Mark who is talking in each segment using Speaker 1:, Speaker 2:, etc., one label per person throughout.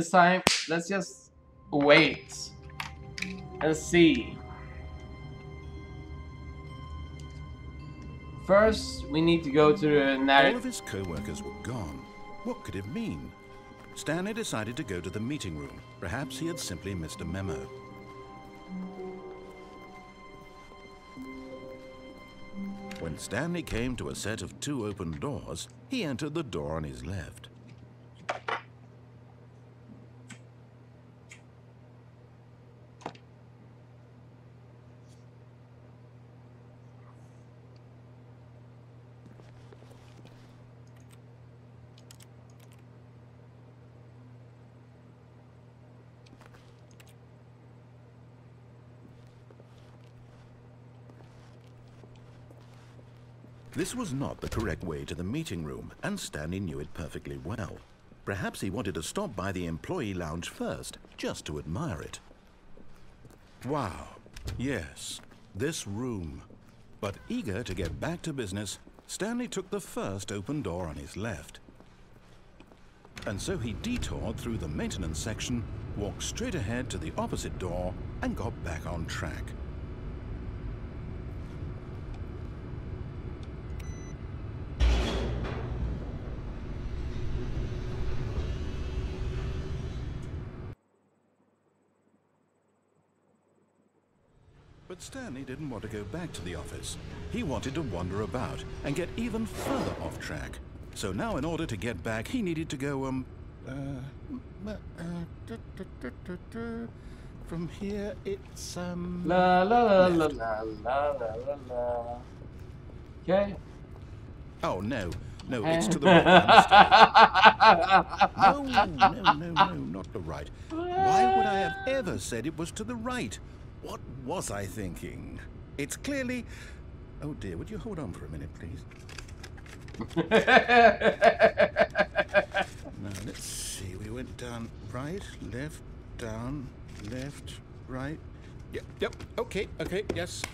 Speaker 1: this time. Let's just wait and see. First, we need to go to the
Speaker 2: All of his co-workers were gone. What could it mean? Stanley decided to go to the meeting room. Perhaps he had simply missed a memo. When Stanley came to a set of 2 open doors, he entered the door on his left. This was not the correct way to the meeting room, and Stanley knew it perfectly well. Perhaps he wanted to stop by the employee lounge first, just to admire it. Wow, yes, this room. But eager to get back to business, Stanley took the first open door on his left. And so he detoured through the maintenance section, walked straight ahead to the opposite door, and got back on track. But Stanley didn't want to go back to the office. He wanted to wander about and get even further off track. So now in order to get back, he needed to go, from here it's,
Speaker 1: La la la la la la la la. Okay.
Speaker 2: Oh, no, it's to the right. No, not the right. Why would I have ever said it was to the right? What was I thinking? It's clearly... Oh dear, would you hold on for a minute, please? Now, let's see. We went down right, left, down, left, right. Yep, okay, yes.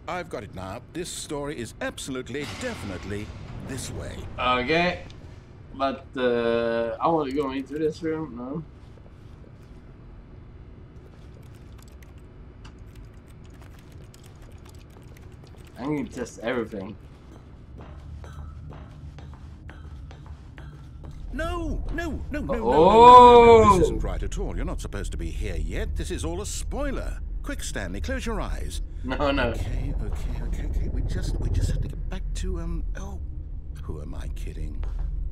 Speaker 2: I've got it now. This story is absolutely, definitely this way.
Speaker 1: Okay. But, I want to go into this room, no? I need to test everything.
Speaker 2: No.
Speaker 1: Oh!
Speaker 2: This isn't right at all. You're not supposed to be here yet. This is all a spoiler. Quick, Stanley, close your eyes.
Speaker 1: No.
Speaker 2: Okay. We just have to get back to, oh, who am I kidding?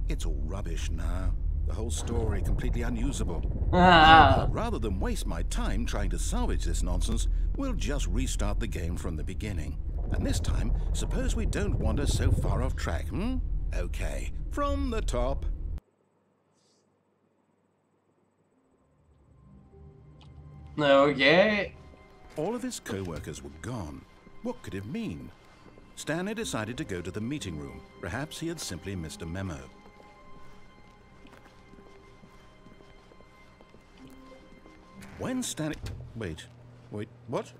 Speaker 2: It's all rubbish now. The whole story completely unusable. Rather than waste my time trying to salvage this nonsense, we'll just restart the game from the beginning. And this time, suppose we don't wander so far off track, Okay, from the top.
Speaker 1: Okay.
Speaker 2: All of his co-workers were gone. What could it mean? Stanley decided to go to the meeting room. Perhaps he had simply missed a memo. When Stanley... Wait, what?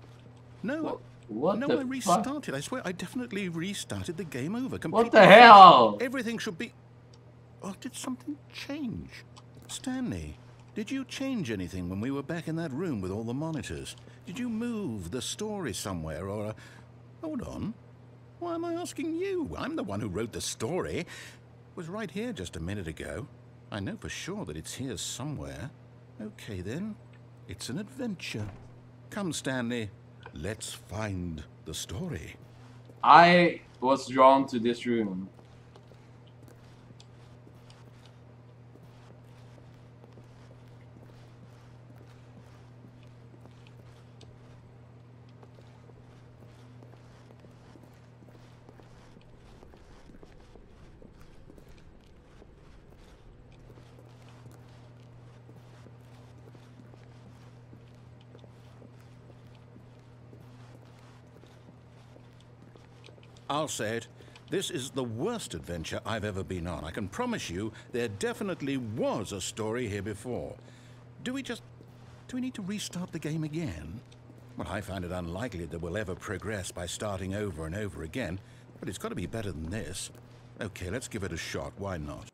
Speaker 2: No.
Speaker 1: What
Speaker 2: no,
Speaker 1: the
Speaker 2: I restarted.
Speaker 1: fuck?
Speaker 2: I swear, I definitely restarted the game over completely.
Speaker 1: What the hell?
Speaker 2: Everything should be... Oh, did something change? Stanley, did you change anything when we were back in that room with all the monitors? Did you move the story somewhere or... Hold on. Why am I asking you? I'm the one who wrote the story. It was right here just a minute ago. I know for sure that it's here somewhere. Okay, then. It's an adventure. Come, Stanley. Let's find the story.
Speaker 1: I was drawn to this room.
Speaker 2: I'll say it. This is the worst adventure I've ever been on. I can promise you there definitely was a story here before. Do we need to restart the game again? Well, I find it unlikely that we'll ever progress by starting over and over again, but it's got to be better than this. Okay, let's give it a shot. Why not?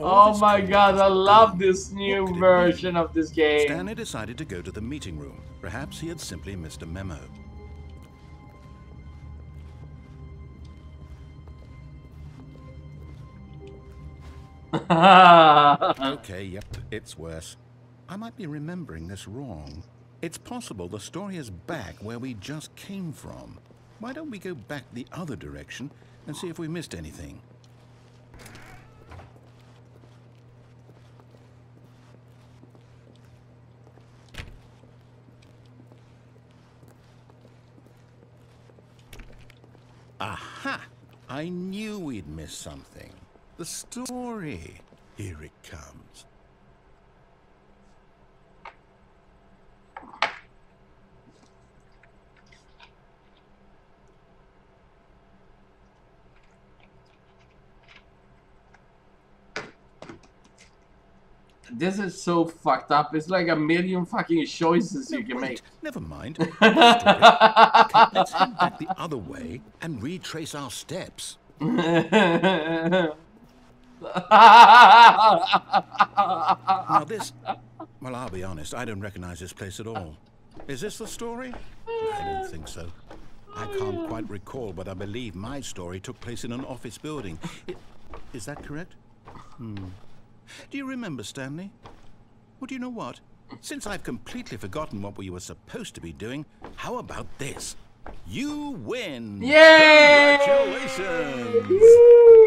Speaker 1: Oh my god, I love this new version of this game.
Speaker 2: Stanley decided to go to the meeting room. Perhaps he had simply missed a memo. Okay, yep, it's worse. I might be remembering this wrong. It's possible the story is back where we just came from. Why don't we go back the other direction and see if we missed anything? Aha! I knew we'd missed something. The story. Here it comes.
Speaker 1: This is so fucked up. It's like a million fucking choices you can make.
Speaker 2: Never mind. Okay, let's head back the other way and retrace our steps. Now this... Well, I'll be honest, I don't recognize this place at all. Is this the story? I don't think so. I can't quite recall, but I believe my story took place in an office building. Is that correct? Do you remember, Stanley? Well, do you know what? Since I've completely forgotten what we were supposed to be doing, how about this? You win!
Speaker 1: Yay!
Speaker 2: Congratulations!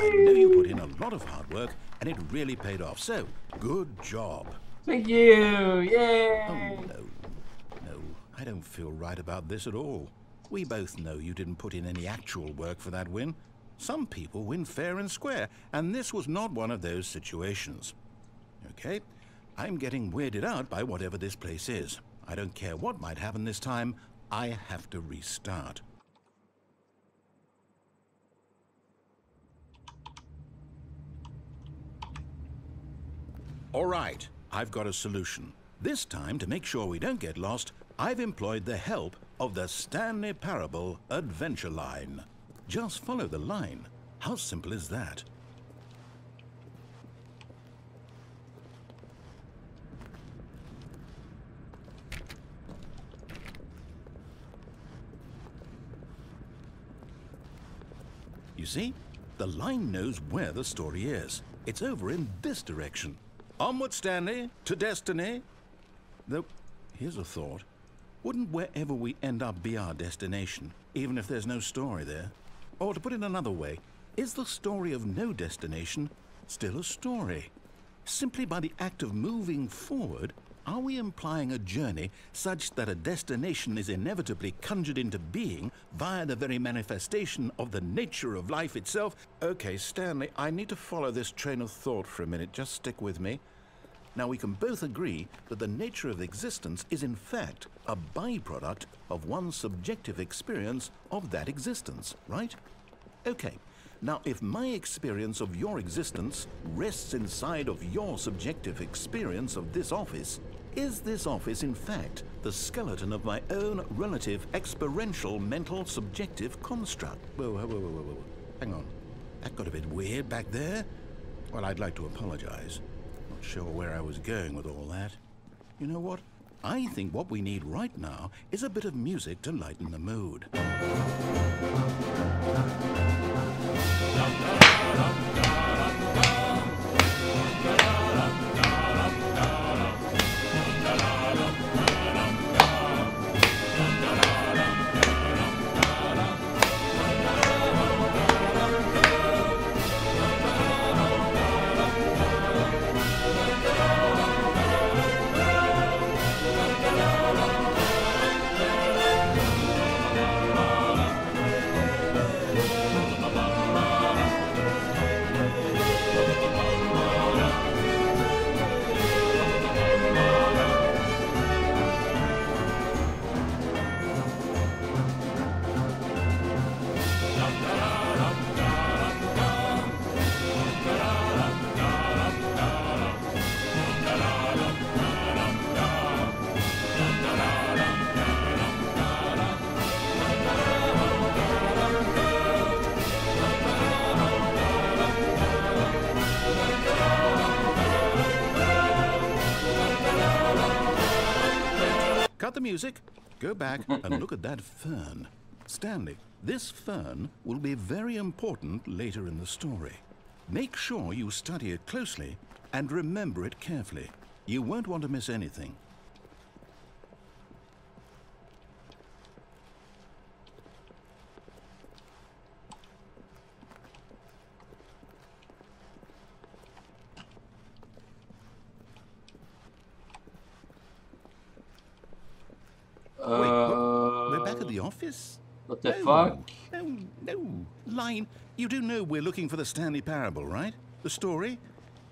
Speaker 2: I know you put in a lot of hard work, and it really paid off, so good job.
Speaker 1: Thank you! Yay!
Speaker 2: Oh, no, I don't feel right about this at all. We both know you didn't put in any actual work for that win. Some people win fair and square, and this was not one of those situations. Okay, I'm getting weirded out by whatever this place is. I don't care what might happen this time, I have to restart. All right, I've got a solution. This time, to make sure we don't get lost, I've employed the help of the Stanley Parable Adventure Line. Just follow the line. How simple is that? You see, the line knows where the story is. It's over in this direction. Onward, Stanley, to destiny. Though, here's a thought. Wouldn't wherever we end up be our destination, even if there's no story there? Or to put it another way, is the story of no destination still a story? Simply by the act of moving forward, are we implying a journey such that a destination is inevitably conjured into being via the very manifestation of the nature of life itself? Okay, Stanley, I need to follow this train of thought for a minute. Just stick with me. Now, we can both agree that the nature of existence is in fact a byproduct of one's subjective experience of that existence, right? Okay, now if my experience of your existence rests inside of your subjective experience of this office, is this office in fact the skeleton of my own relative experiential mental subjective construct? Whoa. Hang on, that got a bit weird back there. Well, I'd like to apologize. Not sure where I was going with all that. You know what? I think what we need right now is a bit of music to lighten the mood. Without the music, go back and look at that fern. Stanley, this fern will be very important later in the story. Make sure you study it closely and remember it carefully. You won't want to miss anything. We're back at the office?
Speaker 1: What the fuck?
Speaker 2: No. Line, you do know we're looking for the Stanley Parable, right? The story?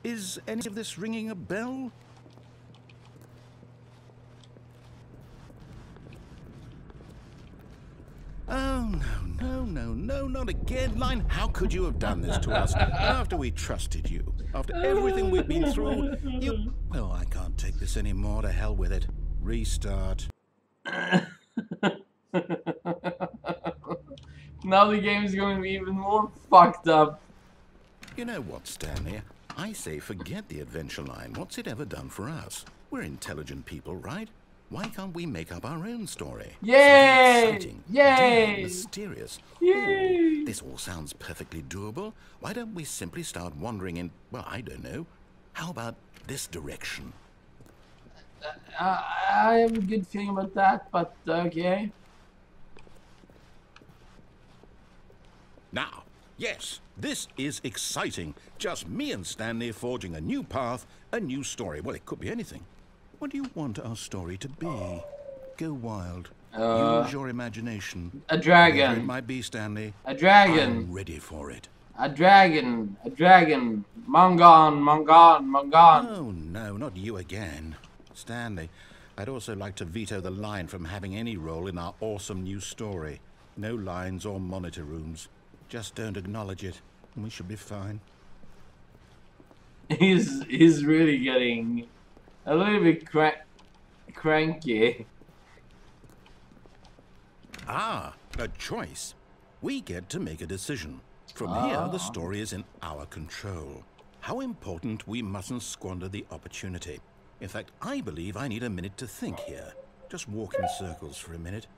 Speaker 2: Is any of this ringing a bell? Oh, no, not again. Line, how could you have done this to us? After we trusted you, after everything we've been through, you... Well, I can't take this anymore. To hell with it. Restart.
Speaker 1: Now the game is going to be even more fucked up.
Speaker 2: You know what, Stanley? I say forget the adventure line. What's it ever done for us? We're intelligent people, right? Why can't we make up our own story?
Speaker 1: Yay!
Speaker 2: Exciting,
Speaker 1: Yay!
Speaker 2: mysterious.
Speaker 1: Yay!
Speaker 2: Oh, this all sounds perfectly doable. Why don't we simply start wandering in, well, I don't know. How about this direction?
Speaker 1: I have a good feeling about that, but okay.
Speaker 2: Now, yes, this is exciting. Just me and Stanley forging a new path, a new story. Well, it could be anything. What do you want our story to be? Go wild. Use your imagination.
Speaker 1: A dragon.
Speaker 2: Whatever it might be, Stanley.
Speaker 1: A dragon.
Speaker 2: I'm ready for it.
Speaker 1: A dragon. A dragon. Mongon.
Speaker 2: Oh, no, not you again. Stanley, I'd also like to veto the line from having any role in our awesome new story. No lines or monitor rooms. Just don't acknowledge it, and we should be fine.
Speaker 1: He's really getting a little bit cranky.
Speaker 2: Ah, a choice. We get to make a decision. From here, the story is in our control. How important we mustn't squander the opportunity. In fact, I believe I need a minute to think here. Just walk in circles for a minute.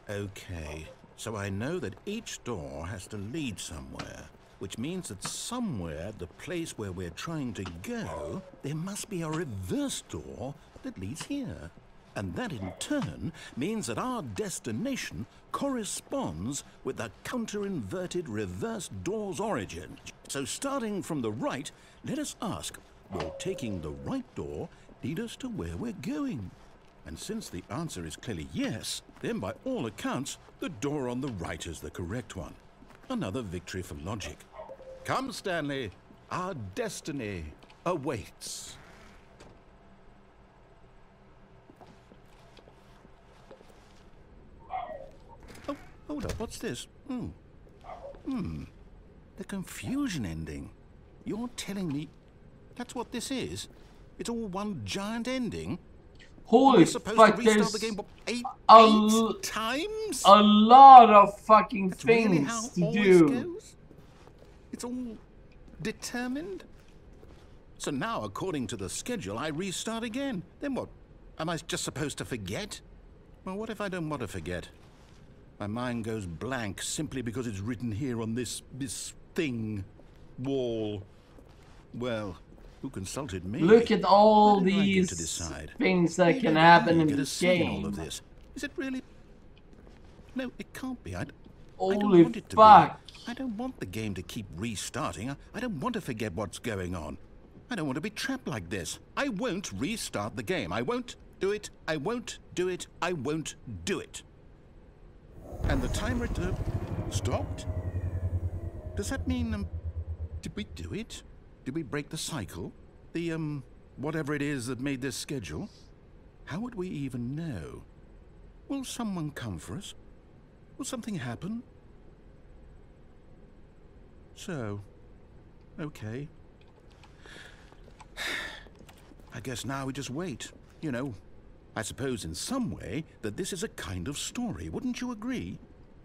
Speaker 2: Okay, so I know that each door has to lead somewhere, which means that somewhere, the place where we're trying to go, there must be a reverse door that leads here. And that in turn means that our destination corresponds with the counter-inverted reverse door's origin. So starting from the right, let us ask, will taking the right door lead us to where we're going? And since the answer is clearly yes, then by all accounts, the door on the right is the correct one. Another victory for logic. Come, Stanley, our destiny awaits. Oh, hold up, what's this? The confusion ending. You're telling me that's what this is? It's all one giant ending?
Speaker 1: Holy fuck, there's
Speaker 2: the game, what, eight times?
Speaker 1: A lot of fucking
Speaker 2: That's
Speaker 1: things
Speaker 2: really how
Speaker 1: to
Speaker 2: always
Speaker 1: do.
Speaker 2: Goes? It's all determined? So now, according to the schedule, I restart again. Then what? Am I just supposed to forget? Well, what if I don't want to forget? My mind goes blank simply because it's written here on this thing, wall. Well, who consulted me?
Speaker 1: Look at all
Speaker 2: How did I get
Speaker 1: these
Speaker 2: to decide?
Speaker 1: things that
Speaker 2: Maybe
Speaker 1: can
Speaker 2: I
Speaker 1: happen in
Speaker 2: get a
Speaker 1: this
Speaker 2: say in all
Speaker 1: game.
Speaker 2: of this. Is it really? No, it can't be. I don't
Speaker 1: Holy
Speaker 2: want it to
Speaker 1: fuck.
Speaker 2: be. I don't want the game to keep restarting. I don't want to forget what's going on. I don't want to be trapped like this. I won't restart the game. I won't do it. I won't do it. I won't do it. And the timer stopped? Does that mean, did we do it? Did we break the cycle? The, whatever it is that made this schedule? How would we even know? Will someone come for us? Will something happen? So, okay. I guess now we just wait. You know, I suppose in some way that this is a kind of story, wouldn't you agree?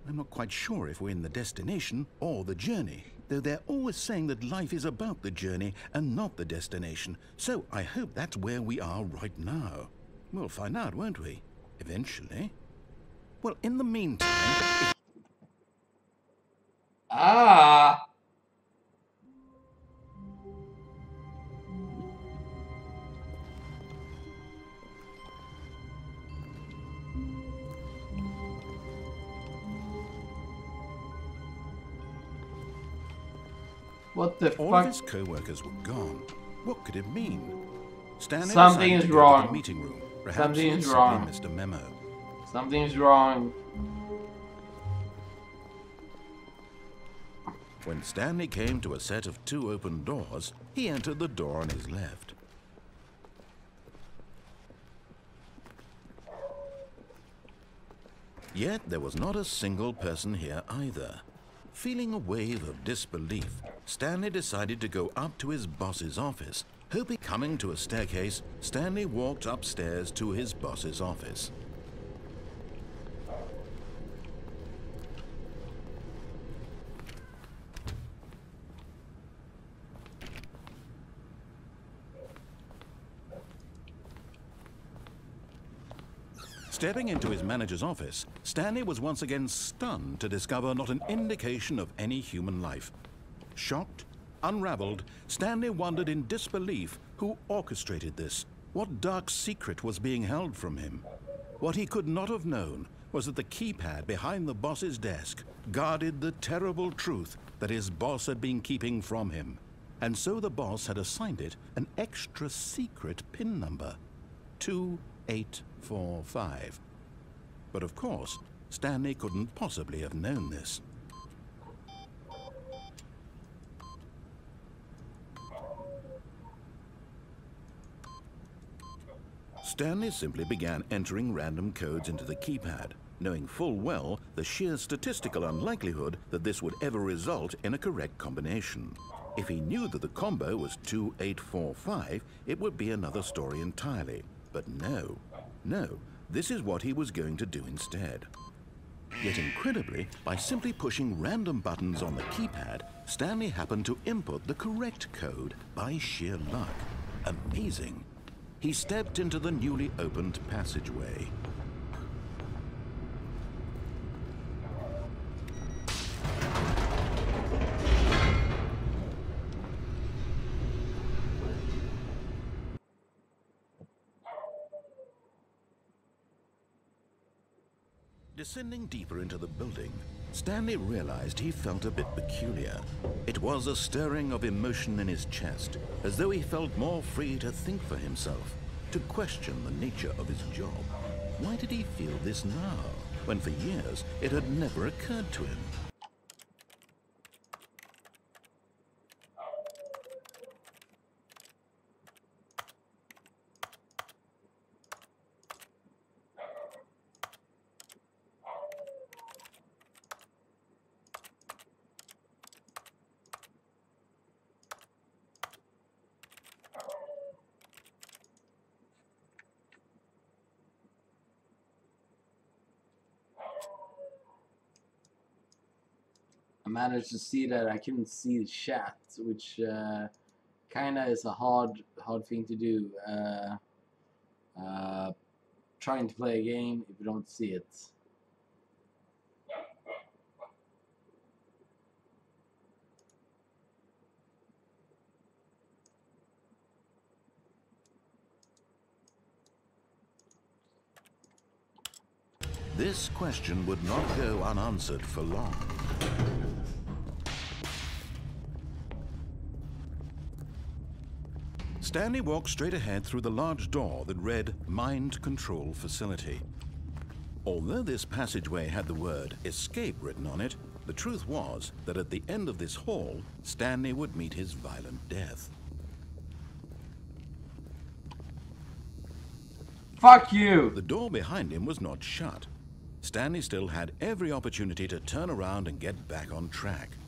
Speaker 2: I'm not quite sure if we're in the destination or the journey, though they're always saying that life is about the journey and not the destination. So I hope that's where we are right now. We'll find out, won't we? Eventually. Well, in the meantime...
Speaker 1: Ah! What the
Speaker 2: All of
Speaker 1: fuck?
Speaker 2: his co-workers were gone. What could it mean? Stanley
Speaker 1: Something
Speaker 2: decided
Speaker 1: is
Speaker 2: to go to
Speaker 1: wrong.
Speaker 2: the meeting room. Perhaps
Speaker 1: Something
Speaker 2: he had
Speaker 1: is
Speaker 2: simply
Speaker 1: wrong.
Speaker 2: missed a memo.
Speaker 1: Something's wrong.
Speaker 2: When Stanley came to a set of 2 open doors, he entered the door on his left. Yet there was not a single person here either. Feeling a wave of disbelief, Stanley decided to go up to his boss's office. Hoping coming to a staircase, Stanley walked upstairs to his boss's office. Stepping into his manager's office, Stanley was once again stunned to discover not an indication of any human life. Shocked, unraveled, Stanley wondered in disbelief who orchestrated this. What dark secret was being held from him? What he could not have known was that the keypad behind the boss's desk guarded the terrible truth that his boss had been keeping from him. And so the boss had assigned it an extra secret PIN number, 2845. But of course, Stanley couldn't possibly have known this. Stanley simply began entering random codes into the keypad, knowing full well the sheer statistical unlikelihood that this would ever result in a correct combination. If he knew that the combo was 2845, it would be another story entirely. But no, this is what he was going to do instead. Yet incredibly, by simply pushing random buttons on the keypad, Stanley happened to input the correct code by sheer luck. Amazing. He stepped into the newly opened passageway. Descending deeper into the building, Stanley realized he felt a bit peculiar. It was a stirring of emotion in his chest, as though he felt more free to think for himself, to question the nature of his job. Why did he feel this now, when for years it had never occurred to him?
Speaker 1: I managed to see that I couldn't see the chat, which kinda is a hard thing to do. Trying to play a game if you don't see it.
Speaker 2: This question would not go unanswered for long. Stanley walked straight ahead through the large door that read Mind Control Facility. Although this passageway had the word escape written on it, the truth was that at the end of this hall, Stanley would meet his violent death.
Speaker 1: Fuck you!
Speaker 2: The door behind him was not shut. Stanley still had every opportunity to turn around and get back on track.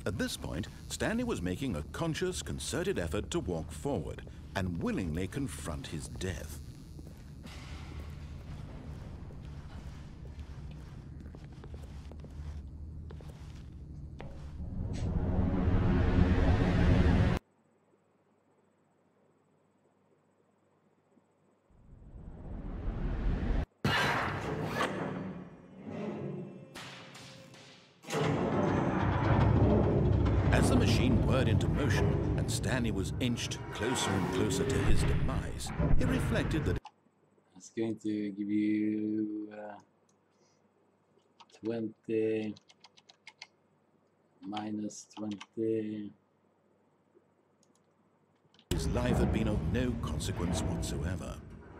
Speaker 2: At this point, Stanley was making a conscious, concerted effort to walk forward and willingly confront his death. machine whirred into motion and Stanley was inched closer and closer to his demise, he reflected that
Speaker 1: it's going to give you 20 minus 20.
Speaker 2: his life had been of no consequence whatsoever.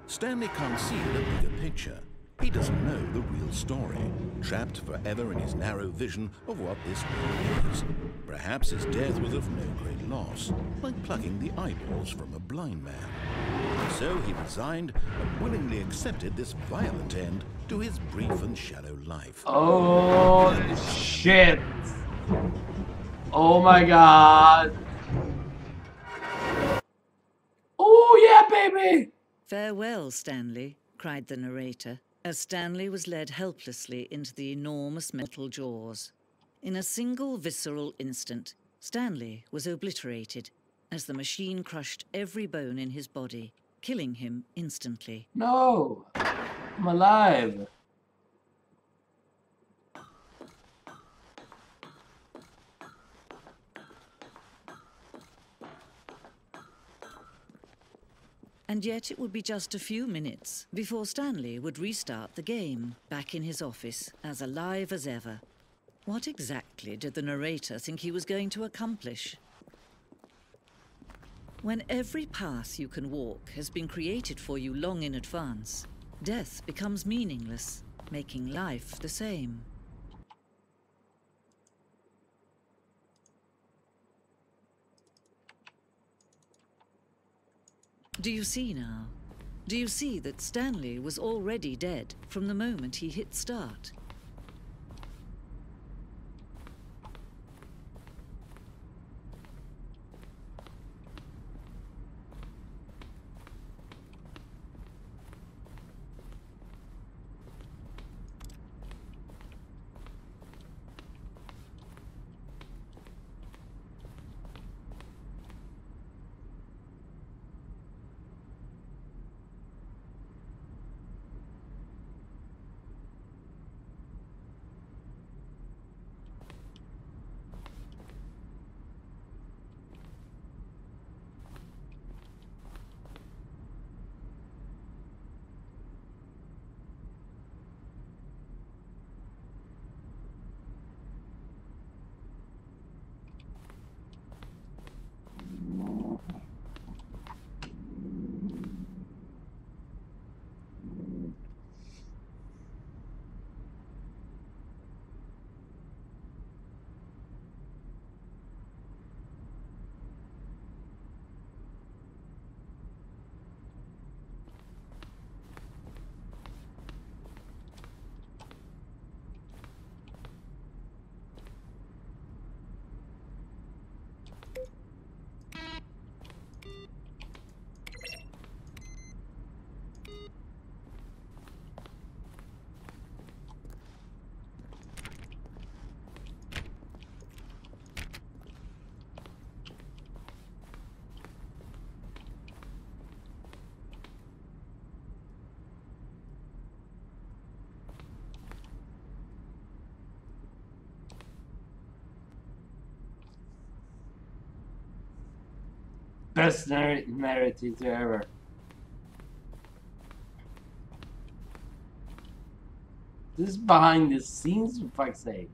Speaker 2: Stanley can't see the bigger picture. He doesn't know the real story, trapped forever in his narrow vision of what this world is. Perhaps his death was of no great loss, like plucking the eyeballs from a blind man. So he resigned and willingly accepted this violent end to his brief and shallow life.
Speaker 1: Oh shit! Oh my god! Oh yeah, baby!
Speaker 3: "Farewell, Stanley," cried the narrator, as Stanley was led helplessly into the enormous metal jaws. In a single visceral instant, Stanley was obliterated as the machine crushed every bone in his body, killing him instantly.
Speaker 1: No! I'm alive!
Speaker 3: And yet it would be just a few minutes before Stanley would restart the game, back in his office, as alive as ever. What exactly did the narrator think he was going to accomplish? When every path you can walk has been created for you long in advance, death becomes meaningless, making life the same. Do you see now? Do you see that Stanley was already dead from the moment he hit start?
Speaker 1: Best narrative ever. This is behind the scenes, for fuck's sake.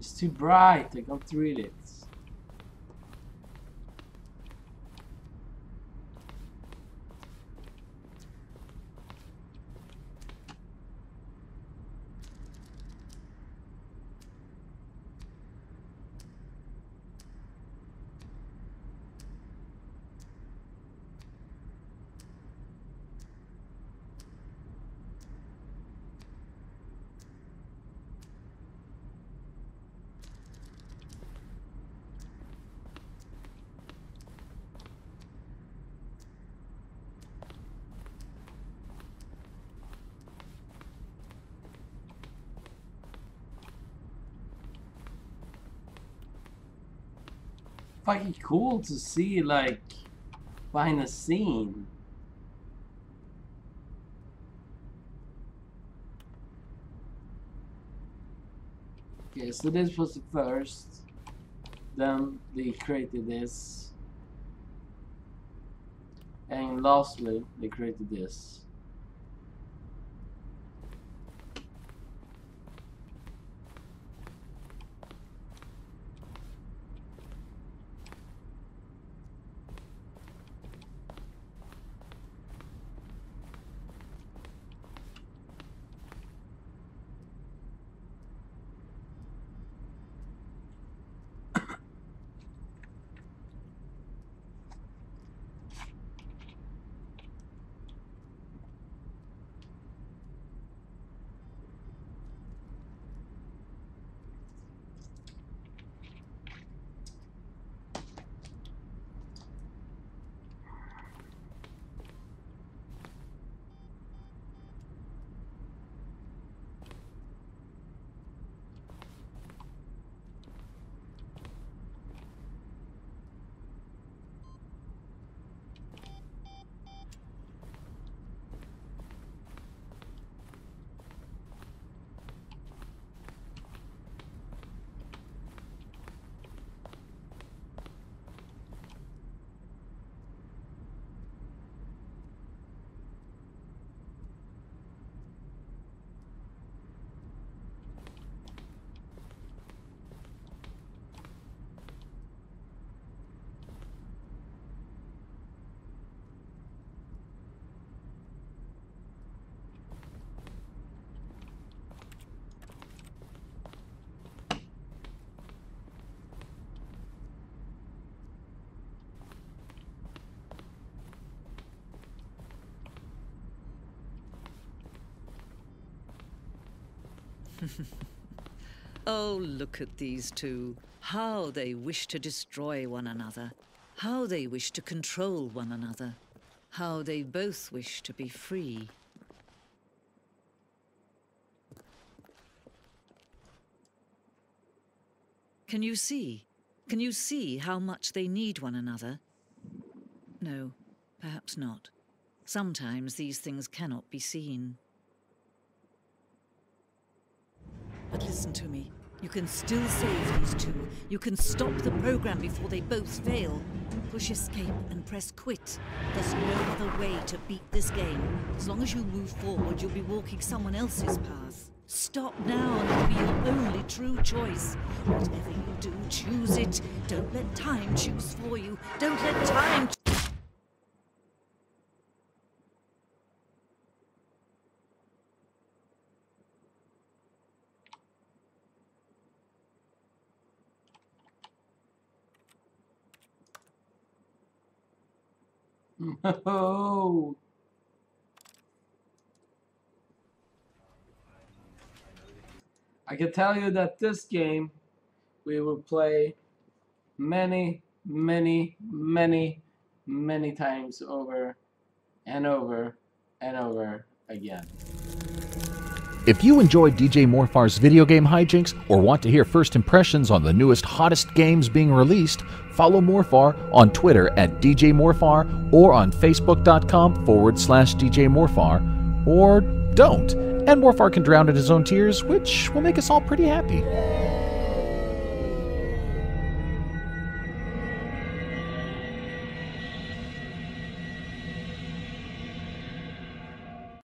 Speaker 1: It's too bright. I can't read it. Fucking cool to see, like, behind the scene. Okay, so this was the first. Then they created this. And lastly, they created this.
Speaker 3: Oh, look at these two. How they wish to destroy one another. How they wish to control one another. How they both wish to be free. Can you see? Can you see how much they need one another? No, perhaps not. Sometimes these things cannot be seen. But listen to me. You can still save these two. You can stop the program before they both fail. Push escape and press quit. There's no other way to beat this game. As long as you move forward, you'll be walking someone else's path. Stop now and it'll be your only true choice. Whatever you do, choose it. Don't let time choose for you. Don't let time...
Speaker 1: No. I can tell you that this game we will play many times over and over and over again.
Speaker 4: If you enjoyed DJ Morfar's video game hijinks or want to hear first impressions on the newest, hottest games being released, follow Morfar on Twitter at DJ Morfar or on Facebook.com/DJ Morfar, or don't, and Morfar can drown in his own tears, which will make us all pretty happy.